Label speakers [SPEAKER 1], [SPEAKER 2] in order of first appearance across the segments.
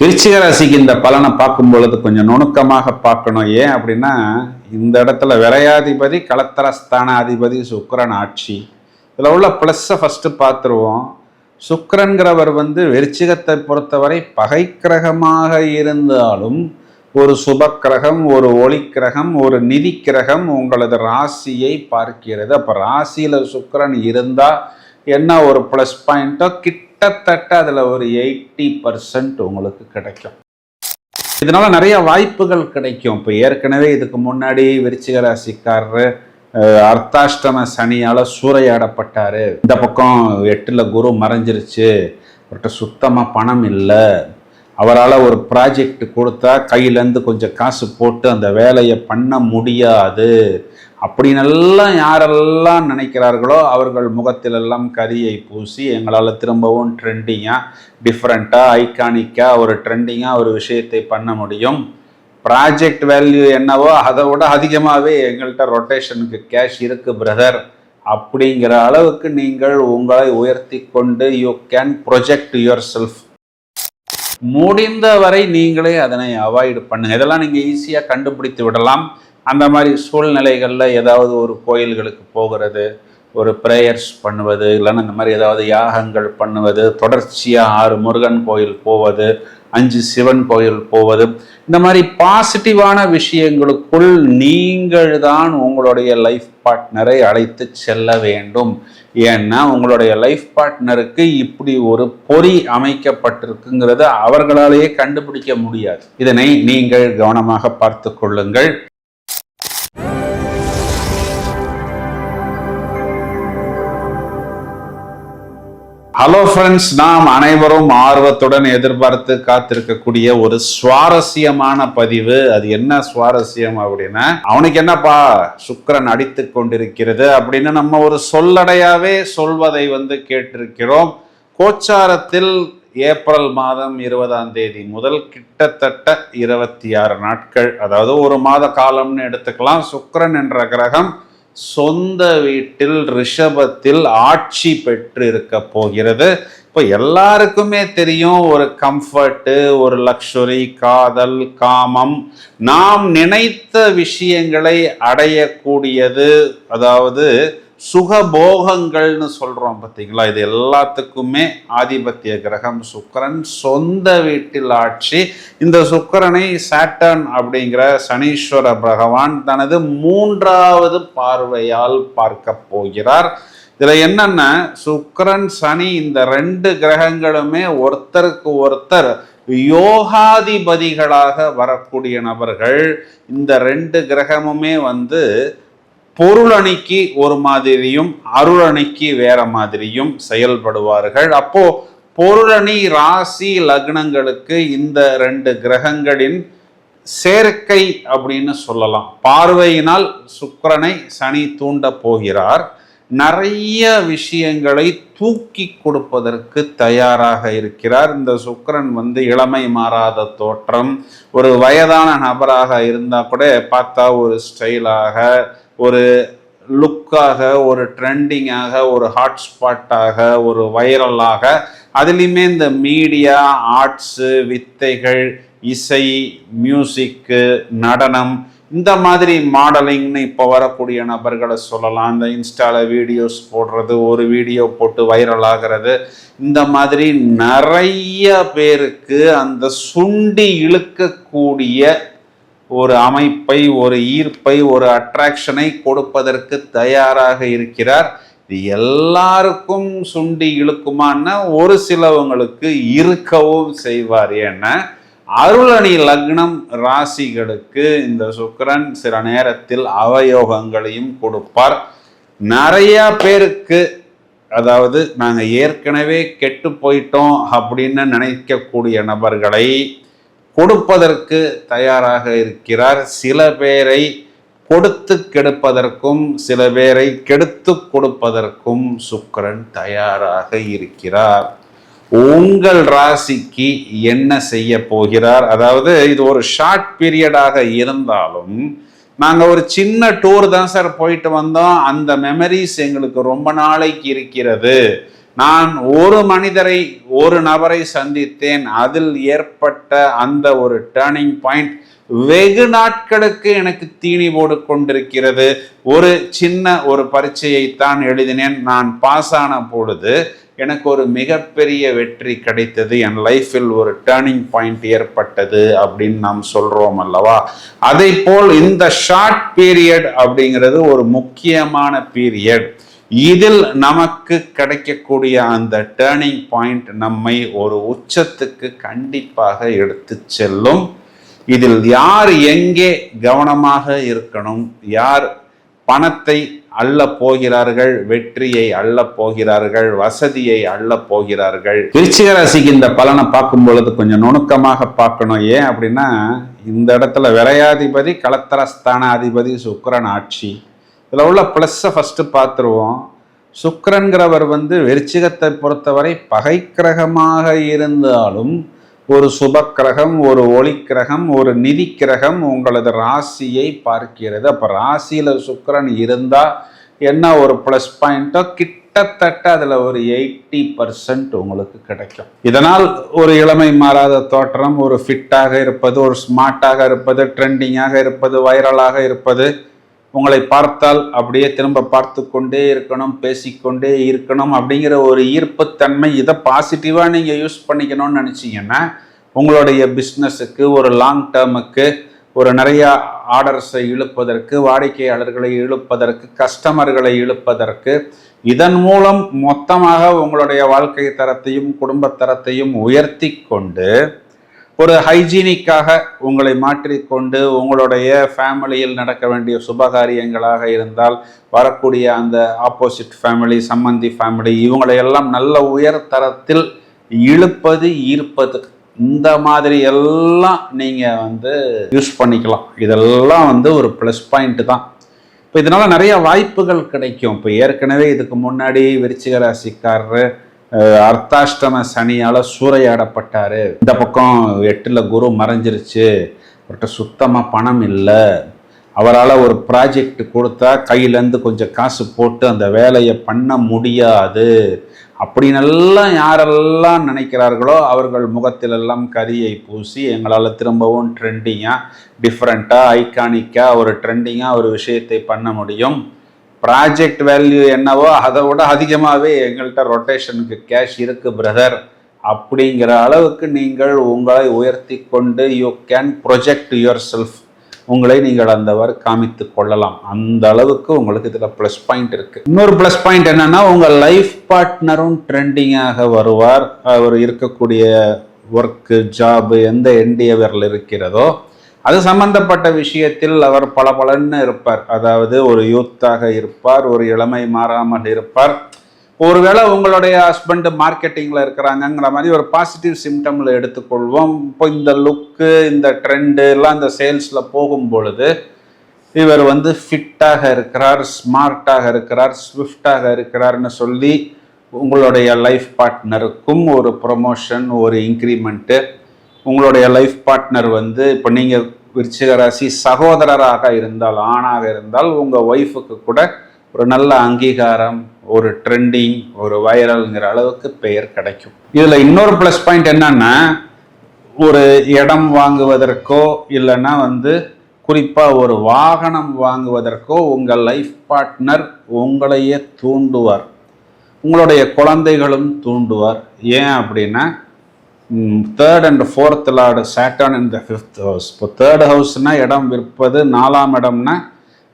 [SPEAKER 1] விருச்சிக ராசிக்கு இந்த பலனை பார்க்கும் பொழுது கொஞ்சம் நுணுக்கமாக பார்க்கணும். ஏன் அப்படின்னா, இந்த இடத்துல விரையாதிபதி களத்திரஸ்தான அதிபதி சுக்கிரன் ஆட்சி. இதில் உள்ள ப்ளஸ்ஸை ஃபஸ்ட்டு பார்த்துருவோம். சுக்கிரன்கிறவர் விருச்சிகத்தை பொறுத்தவரை பகை கிரகமாக இருந்தாலும் ஒரு சுப கிரகம், ஒரு ஒளி கிரகம், ஒரு நிதி கிரகம் உங்களது ராசியை பார்க்கிறது. அப்போ ராசியில் சுக்கிரன் இருந்தால் என்ன ஒரு ப்ளஸ் பாயிண்ட்டோ கிட்டத்தட்ட அதில் ஒரு 80% உங்களுக்கு கிடைக்கும். இதனால நிறைய வாய்ப்புகள் கிடைக்கும். இப்போ ஏற்கனவே இதுக்கு முன்னாடி விருச்சிக ராசிக்காரர் அர்த்தாஷ்டம சனியால் சூறையாடப்பட்டார். இந்த பக்கம் 8ல் குரு மறைஞ்சிருச்சு, அவர்கிட்ட சுத்தமாக பணம் இல்லை, அவரால் ஒரு ப்ராஜெக்ட் கொடுத்தா கையிலேருந்து கொஞ்சம் காசு போட்டு அந்த வேலையை பண்ண முடியாது அப்படின்னெல்லாம் யாரெல்லாம் நினைக்கிறார்களோ அவர்கள் முகத்திலெல்லாம் கரியை பூசி எங்களால் திரும்பவும் ட்ரெண்டிங்காக, டிஃப்ரெண்ட்டாக, ஐகானிக்காக ஒரு ட்ரெண்டிங்காக ஒரு விஷயத்தை பண்ண முடியும். ப்ராஜெக்ட் வேல்யூ என்னவோ அதை விட அதிகமாகவே எங்கள்கிட்ட ரொட்டேஷனுக்கு கேஷ் இருக்குது பிரதர் அப்படிங்கிற அளவுக்கு நீங்கள் உங்களை உயர்த்தி கொண்டு you can project your self. முடிந்தவரை நீங்களே அதனை அவாய்டு பண்ணுங்கள். இதெல்லாம் நீங்கள் ஈஸியாக கண்டுபிடித்து விடலாம். அந்த மாதிரி சூழ்நிலைகளில் ஏதாவது ஒரு கோயில்களுக்கு போகிறது, ஒரு ப்ரேயர்ஸ் பண்ணுவது, இல்லைன்னா இந்த மாதிரி ஏதாவது யாகங்கள் பண்ணுவது, தொடர்ச்சியாக 6 முருகன் கோயில் போவது, 5 சிவன் கோயில் போவது, இந்த மாதிரி பாசிட்டிவான விஷயங்களுக்குள் நீங்கள் தான் உங்களுடைய லைஃப் பார்ட்னரை அழைத்து செல்ல வேண்டும். ஏன்னா உங்களுடைய லைஃப் பார்ட்னருக்கு இப்படி ஒரு பொறி அமைக்கப்பட்டிருக்குங்கிறத அவர்களாலேயே கண்டுபிடிக்க முடியாது. இதனை நீங்கள் கவனமாக பார்த்து கொள்ளுங்கள். ஹலோ ஃப்ரெண்ட்ஸ், நாம் அனைவரும் ஆர்வத்துடன் எதிர்பார்த்து காத்திருக்கக்கூடிய ஒரு சுவாரஸ்யமான பதிவு. அது என்ன சுவாரஸ்யம் அப்படின்னா, அவனுக்கு என்னப்பா சுக்கிரன் அடித்து கொண்டிருக்கிறது அப்படின்னு நம்ம ஒரு சொல்லடையாவே சொல்வதை கேட்டிருக்கிறோம். கோச்சாரத்தில் ஏப்ரல் மாதம் 20ஆம் தேதி முதல் கிட்டத்தட்ட 26 நாட்கள், அதாவது ஒரு மாத காலம்னு எடுத்துக்கலாம், சுக்கிரன் என்ற கிரகம் சொந்த வீட்டில் ரிஷபத்தில் ஆட்சி பெற்று இருக்க போகிறது. இப்போ எல்லாருக்குமே தெரியும், ஒரு கம்ஃபர்ட்டு, ஒரு லக்ஸுரி, காதல், காமம், நாம் நினைத்த விஷயங்களை அடையக்கூடியது, அதாவது சுகபோகங்கள்னு சொல்கிறோம் பார்த்தீங்களா, இது எல்லாத்துக்குமே ஆதிபத்திய கிரகம் சுக்கிரன், சொந்த வீட்டில் ஆட்சி. இந்த சுக்கிரனை சாட்டர்ன் அப்படிங்கிற சனீஸ்வர பகவான் தனது 3வது பார்வையால் பார்க்க போகிறார். இதில் என்னன்னா, சுக்கிரன் சனி இந்த 2 கிரகங்களுமே ஒருத்தருக்கு ஒருத்தர் யோகாதிபதிகளாக வரக்கூடிய நபர்கள். இந்த 2 கிரகமுமே பொருளணிக்கு ஒரு மாதிரியும் அருளணிக்கு வேற மாதிரியும் செயல்படுவார்கள். அப்போ பொருளணி ராசி லக்னங்களுக்கு இந்த 2 கிரகங்களின் சேர்க்கை அப்படின்னு சொல்லலாம். பார்வையினால் சுக்கிரனை சனி தூண்ட போகிறார். நிறைய விஷயங்களை தூக்கி கொடுப்பதற்கு தயாராக இருக்கிறார். இந்த சுக்கிரன் இளமை மாறாத தோற்றம், ஒரு வயதான நபராக இருந்தால் கூட பார்த்தா ஒரு ஸ்டைலாக, ஒரு லுக்காக, ஒரு ட்ரெண்டிங்காக, ஒரு ஹாட்ஸ்பாட்டாக, ஒரு வைரலாக, அதுலேயுமே இந்த மீடியா, ஆர்ட்ஸு, வித்தைகள், இசை, மியூசிக்கு, நடனம், இந்த மாதிரி மாடலிங்னு இப்போ வரக்கூடிய நபர்களை சொல்லலாம். இந்த இன்ஸ்டாவில் வீடியோஸ் போடுறது, ஒரு வீடியோ போட்டு வைரல் ஆகிறது, இந்த மாதிரி நிறைய பேருக்கு அந்த சுண்டி இழுக்கக்கூடிய ஒரு அமைப்பை, ஒரு ஈர்ப்பை, ஒரு அட்ராக்ஷனை கொடுப்பதற்கு தயாராக இருக்கிறார். இது எல்லாருக்கும் சுண்டி இழுக்குமான்னா ஒரு சிலவங்களுக்கு இருக்கவும் செய்வார். ஏன்னா அருளணி லக்னம் ராசிகளுக்கு இந்த சுக்கிரன் சில நேரத்தில் அவயோகங்களையும் கொடுப்பார். நிறைய பேருக்கு, அதாவது நாங்கள் ஏற்கனவே கெட்டு போயிட்டோம் அப்படின்னு நினைக்கக்கூடிய நபர்களை கொடுப்பதற்கு தயாராக இருக்கிறார். சில பேரை கொடுத்து கெடுப்பதற்கும் சில பேரை கெடுத்து கொடுப்பதற்கும் சுக்கிரன் தயாராக இருக்கிறார். உங்கள் ராசிக்கு என்ன செய்ய போகிறார்? அதாவது இது ஒரு ஷார்ட் பீரியடாக இருந்தாலும் நாங்கள் ஒரு சின்ன டூர் தான் சார் போயிட்டு வந்தோம், அந்த மெமரிஸ் எங்களுக்கு ரொம்ப நாளைக்கு இருக்கிறது, நான் ஒரு மனிதரை, ஒரு நபரை சந்தித்தேன். அதில் ஏற்பட்ட அந்த ஒரு டேர்னிங் பாயிண்ட் வெகு நாட்களுக்கு எனக்கு தீனி போடு கொண்டிருக்கிறது. ஒரு சின்ன ஒரு பரீட்சையைத்தான் எழுதினேன். நான் பாஸ் ஆன பொழுது எனக்கு ஒரு மிகப்பெரிய வெற்றி கிடைத்தது. என் லைஃபில் ஒரு டேர்னிங் பாயிண்ட் ஏற்பட்டது அப்படின்னு நாம் சொல்றோம் அல்லவா? அதை போல் இந்த ஷார்ட் பீரியட் அப்படிங்கிறது ஒரு முக்கியமான பீரியட். இதில் நமக்கு கிடைக்கக்கூடிய அந்த டேர்னிங் பாயிண்ட் நம்மை ஒரு உச்சத்துக்கு கண்டிப்பாக எடுத்து செல்லும். இதில் யார் எங்கே கவனமாக இருக்கணும், யார் பணத்தை அள்ள போகிறார்கள், வெற்றியை அள்ள போகிறார்கள், வசதியை அள்ள போகிறார்கள். விருச்சிக ராசிக்கு இந்த பலனை பார்க்கும் பொழுது கொஞ்சம் நுணுக்கமாக பார்க்கணும். ஏன் அப்படின்னா, இந்த இடத்துல விரையாதிபதி களத்திரஸ்தான அதிபதி சுக்கிரன் ஆட்சி. இதில் உள்ள ப்ளஸ்ஸை ஃபஸ்ட்டு பார்த்துருவோம். சுக்கிரன்கிறவர் விருச்சிகத்தை பொறுத்தவரை பகை கிரகமாக இருந்தாலும் ஒரு சுப கிரகம், ஒரு ஒளி கிரகம், ஒரு நிதி கிரகம் உங்களது ராசியை பார்க்கிறது. அப்போ ராசியில் சுக்கிரன் இருந்தால் என்ன ஒரு ப்ளஸ் பாயிண்ட்டோ கிட்டத்தட்ட அதில் ஒரு 80% உங்களுக்கு கிடைக்கும். இதனால் ஒரு இளமை மாறாத தோற்றம், ஒரு ஃபிட்டாக இருப்பது, ஒரு ஸ்மார்ட்டாக இருப்பது, ட்ரெண்டிங்காக இருப்பது, வைரலாக இருப்பது, உங்களை பார்த்தால் அப்படியே திரும்ப பார்த்து கொண்டே இருக்கணும், பேசிக்கொண்டே இருக்கணும் அப்படிங்கிற ஒரு ஈர்ப்புத்தன்மை. இதை பாசிட்டிவாக நீங்கள் யூஸ் பண்ணிக்கணும்னு நினச்சிங்கன்னா உங்களுடைய பிஸ்னஸுக்கு, ஒரு லாங் டேர்முக்கு, ஒரு நிறையா ஆர்டர்ஸை இழுப்பதற்கு, வாடிக்கையாளர்களை இழுப்பதற்கு, கஸ்டமர்களை இழுப்பதற்கு, இதன் மூலம் மொத்தமாக உங்களுடைய வாழ்க்கை தரத்தையும் குடும்ப தரத்தையும் உயர்த்தி கொண்டு ஒரு ஹைஜீனிக்காக உங்களை மாற்றிக்கொண்டு உங்களுடைய ஃபேமிலியில் நடக்க வேண்டிய சுபகாரியங்களாக இருந்தால் வரக்கூடிய அந்த ஆப்போசிட் ஃபேமிலி, சம்மந்தி ஃபேமிலி, இவங்களையெல்லாம் நல்ல உயர் தரத்தில் இழுப்பது, ஈர்ப்பது, இந்த மாதிரி எல்லாம் நீங்கள் யூஸ் பண்ணிக்கலாம். இதெல்லாம் ஒரு ப்ளஸ் பாயிண்ட் தான். இப்போ இதனால் நிறைய வாய்ப்புகள் கிடைக்கும். இப்போ ஏற்கனவே இதுக்கு முன்னாடி விருச்சிக ராசிக்காரர் அர்த்தாஷ்டம சனியால் சூறையாடப்பட்டார். இந்த பக்கம் 8ல் குரு மறைஞ்சிருச்சு, அவர்கிட்ட சுத்தமாக பணம் இல்லை, அவரால் ஒரு ப்ராஜெக்ட் கொடுத்தா கையிலேருந்து கொஞ்சம் காசு போட்டு அந்த வேலையை பண்ண முடியாது அப்படின்னெல்லாம் யாரெல்லாம் நினைக்கிறார்களோ அவர்கள் முகத்திலெல்லாம் கரியை பூசி எங்களால் திரும்பவும் ட்ரெண்டிங்காக, டிஃப்ரெண்ட்டாக, ஐகானிக்காக ஒரு ட்ரெண்டிங்காக ஒரு விஷயத்தை பண்ண முடியும், ப்ராஜெக்ட் வேல்யூ என்னவோ அதை விட அதிகமாகவே எங்கள்கிட்ட ரொட்டேஷனுக்கு கேஷ் இருக்குது பிரதர் அப்படிங்கிற அளவுக்கு நீங்கள் உங்களை உயர்த்தி கொண்டு you can project your self, உங்களை நீங்கள் அந்தவர் காமித்து கொள்ளலாம். அந்த அளவுக்கு உங்களுக்கு இதில் ப்ளஸ் பாயிண்ட் இருக்குது. இன்னொரு ப்ளஸ் பாயிண்ட் என்னென்னா, உங்கள் லைஃப் பார்ட்னரும் ட்ரெண்டிங்காக வருவார். அவர் இருக்கக்கூடிய ஒர்க்கு, ஜாபு எந்த என்டியவரில் இருக்கிறதோ அது சம்பந்தப்பட்ட விஷயத்தில் அவர் பலன்னு இருப்பார். அதாவது ஒரு யூத்தாக இருப்பார், ஒரு இளமை மாறாமல் இருப்பார். ஒருவேளை உங்களுடைய ஹஸ்பண்ட் மார்க்கெட்டிங்கில் இருக்கிறாங்கங்கிற மாதிரி ஒரு பாசிட்டிவ் சிம்டமில் எடுத்துக்கொள்வோம். இப்போ இந்த லுக்கு, இந்த ட்ரெண்டு எல்லாம் இந்த சேல்ஸில் போகும் பொழுது இவர் ஃபிட்டாக இருக்கிறார், ஸ்மார்ட்டாக இருக்கிறார், ஸ்விஃப்டாக இருக்கிறார்னு சொல்லி உங்களுடைய லைஃப் பார்ட்னருக்கும் ஒரு ப்ரொமோஷன், ஒரு இன்க்ரிமெண்ட்டு. உங்களுடைய லைஃப் பார்ட்னர் இப்போ நீங்கள் விருச்சிக ராசி சகோதரராக இருந்தால், ஆணாக இருந்தால் உங்கள் ஒய்ஃபுக்கு கூட ஒரு நல்ல அங்கீகாரம், ஒரு ட்ரெண்டிங், ஒரு வைரல்ங்கிற அளவுக்கு பெயர் கிடைக்கும். இதில் இன்னொரு ப்ளஸ் பாயிண்ட் என்னன்னா, ஒரு இடம் வாங்குவதற்கோ இல்லைன்னா குறிப்பாக ஒரு வாகனம் வாங்குவதற்கோ உங்கள் லைஃப் பார்ட்னர் உங்களையே தூண்டுவார், உங்களுடைய குழந்தைகளும் தூண்டுவார். ஏன் அப்படின்னா, 3rd and 4th Lord Saturn in the 5th house. இப்போ 3rd ஹவுஸ்னா இடம் விற்பது, 4ஆம் இடம்னா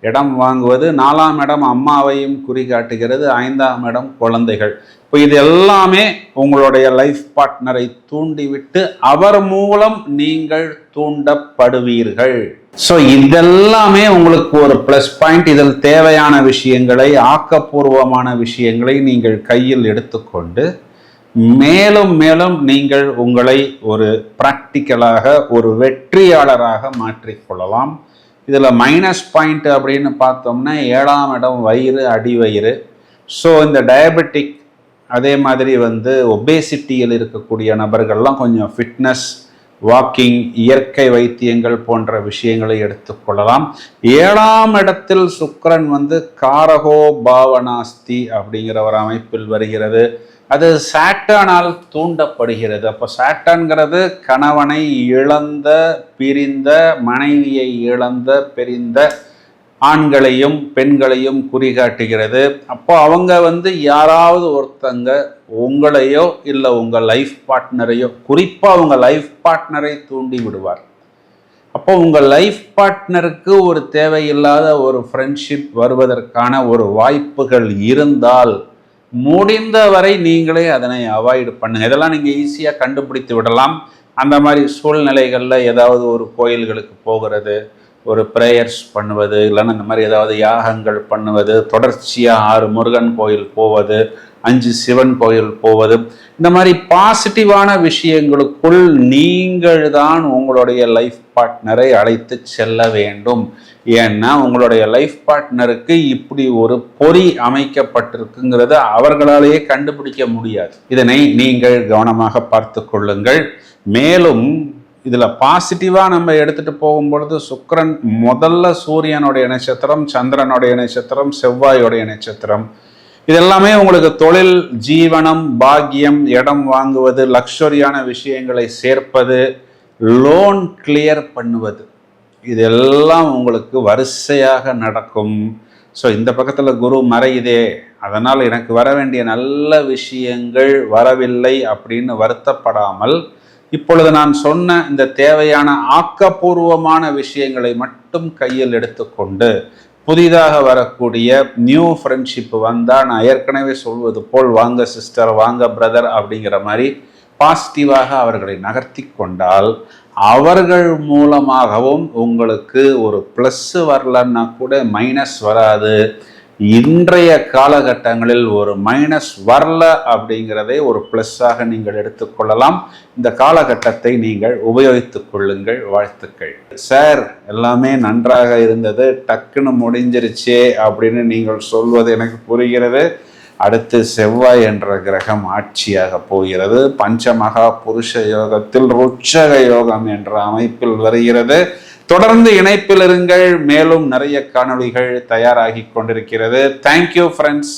[SPEAKER 1] இடம் வாங்குவது, 4ஆம் இடம் அம்மாவையும் குறிகாட்டுகிறது, 5ஆம் இடம் குழந்தைகள். இப்போ இது எல்லாமே உங்களுடைய லைஃப் பார்ட்னரை தூண்டிவிட்டு அவர் மூலம் நீங்கள் தூண்டப்படுவீர்கள். ஸோ இதெல்லாமே உங்களுக்கு ஒரு ப்ளஸ் பாயிண்ட். இதில் தேவையான விஷயங்களை, ஆக்கப்பூர்வமான விஷயங்களை நீங்கள் கையில் எடுத்துக்கொண்டு மேலும் மேலும் நீங்கள் உங்களை ஒரு பிராக்டிக்கலாக ஒரு வெற்றியாளராக மாற்றிக்கொள்ளலாம். இதில் மைனஸ் பாயிண்ட் அப்படின்னு பார்த்தோம்னா 7ஆம் இடம் வயிறு, அடிவயிறு. ஸோ இந்த டயபெட்டிக், அதே மாதிரி ஒபேசிட்டியில் இருக்கக்கூடிய நபர்கள்லாம் கொஞ்சம் ஃபிட்னஸ், வாக்கிங், இயற்கை வைத்தியங்கள் போன்ற விஷயங்களை எடுத்துக்கொள்ளலாம். 7ஆம் இடத்தில் சுக்கிரன் காரகோ பாவனாஸ்தி அப்படிங்கிற ஒரு அமைப்பில் வருகிறது. அது சாட்டர்னால் தூண்டப்படுகிறது. அப்போ சாட்டர்ன்கிறது கணவனை இழந்த, பிரிந்த, மனைவியை இழந்த, பிரிந்த ஆண்களையும் பெண்களையும் குறிகாட்டுகிறது. அப்போ அவங்க யாராவது ஒருத்தங்க உங்களையோ இல்லை உங்கள் லைஃப் பார்ட்னரையோ, குறிப்பாக உங்கள் லைஃப் பார்ட்னரை தூண்டி விடுவார். அப்போ உங்கள் லைஃப் பார்ட்னருக்கு ஒரு தேவையில்லாத ஒரு ஃப்ரெண்ட்ஷிப் வருவதற்கான ஒரு வாய்ப்புகள் இருந்தால் முடிந்தவரை நீங்களே அதனை அவாய்டு பண்ணுங்க. இதெல்லாம் நீங்கள் ஈஸியாக கண்டுபிடித்து விடலாம். அந்த மாதிரி சூழ்நிலைகளில் ஏதாவது ஒரு கோயில்களுக்கு போகிறது, ஒரு ப்ரேயர்ஸ் பண்ணுவது, இல்லைன்னா இந்த மாதிரி ஏதாவது யாகங்கள் பண்ணுவது, தொடர்ச்சியாக 6 முருகன் கோயில் போவது, 5 சிவன் கோயில் போவது, இந்த மாதிரி பாசிட்டிவான விஷயங்களுக்குள் நீங்கள் தான் உங்களுடைய லைஃப் பார்ட்னரை அழைத்து செல்ல வேண்டும். ஏன்னா உங்களுடைய லைஃப் பார்ட்னருக்கு இப்படி ஒரு பொறி அமைக்கப்பட்டிருக்குங்கிறத அவர்களாலேயே கண்டுபிடிக்க முடியாது. இதனை நீங்கள் கவனமாக பார்த்து கொள்ளுங்கள். மேலும் இதில் பாசிட்டிவாக நம்ம எடுத்துகிட்டு போகும்பொழுது சுக்கிரன் முதல்ல சூரியனுடைய நட்சத்திரம், சந்திரனுடைய நட்சத்திரம், செவ்வாயோடைய நட்சத்திரம். இதெல்லாமே உங்களுக்கு தொழில், ஜீவனம், பாக்கியம், இடம் வாங்குவது, லக்ஸரியான விஷயங்களை சேர்ப்பது, லோன் கிளியர் பண்ணுவது, இதெல்லாம் உங்களுக்கு வரிசையாக நடக்கும். ஸோ இந்த பக்கத்தில் குரு மறையுதே, அதனால் எனக்கு வர வேண்டிய நல்ல விஷயங்கள் வரவில்லை அப்படின்னு வருத்தப்படாமல், இப்பொழுது நான் சொன்ன இந்த தேவையான ஆக்கப்பூர்வமான விஷயங்களை மட்டும் கையில் எடுத்துக்கொண்டு புதிதாக வரக்கூடிய நியூ ஃப்ரெண்ட்ஷிப் வந்தால் நான் ஏற்கனவே சொல்வது போல் வாங்க சிஸ்டர், வாங்க பிரதர் அப்படிங்கிற மாதிரி பாசிட்டிவாக அவர்களை நகர்த்தி கொண்டால் அவர்கள் மூலமாகவும் உங்களுக்கு ஒரு ப்ளஸ் வரலன்னா கூட மைனஸ் வராது. இன்றைய காலகட்டங்களில் ஒரு மைனஸ் வரல அப்படிங்கிறதை ஒரு ப்ளஸ்ஸாக நீங்கள் எடுத்துக்கொள்ளலாம். இந்த காலகட்டத்தை நீங்கள் உபயோகித்துக் கொள்ளுங்கள். வாழ்த்துக்கள் சார். எல்லாமே நன்றாக இருந்தது, டக்குன்னு முடிஞ்சிருச்சே அப்படின்னு நீங்கள் சொல்வது எனக்கு புரிகிறது. அடுத்து செவ்வாய் என்ற கிரகம் ஆட்சியாக போகிறது. பஞ்சமகா புருஷ யோகத்தில் ருட்சக யோகம் என்ற அமைப்பில் வருகிறது. தொடர்ந்து இணைப்பில் இருங்கள். மேலும் நிறைய காணொளிகள் தயாராகி கொண்டிருக்கிறது. Thank you friends.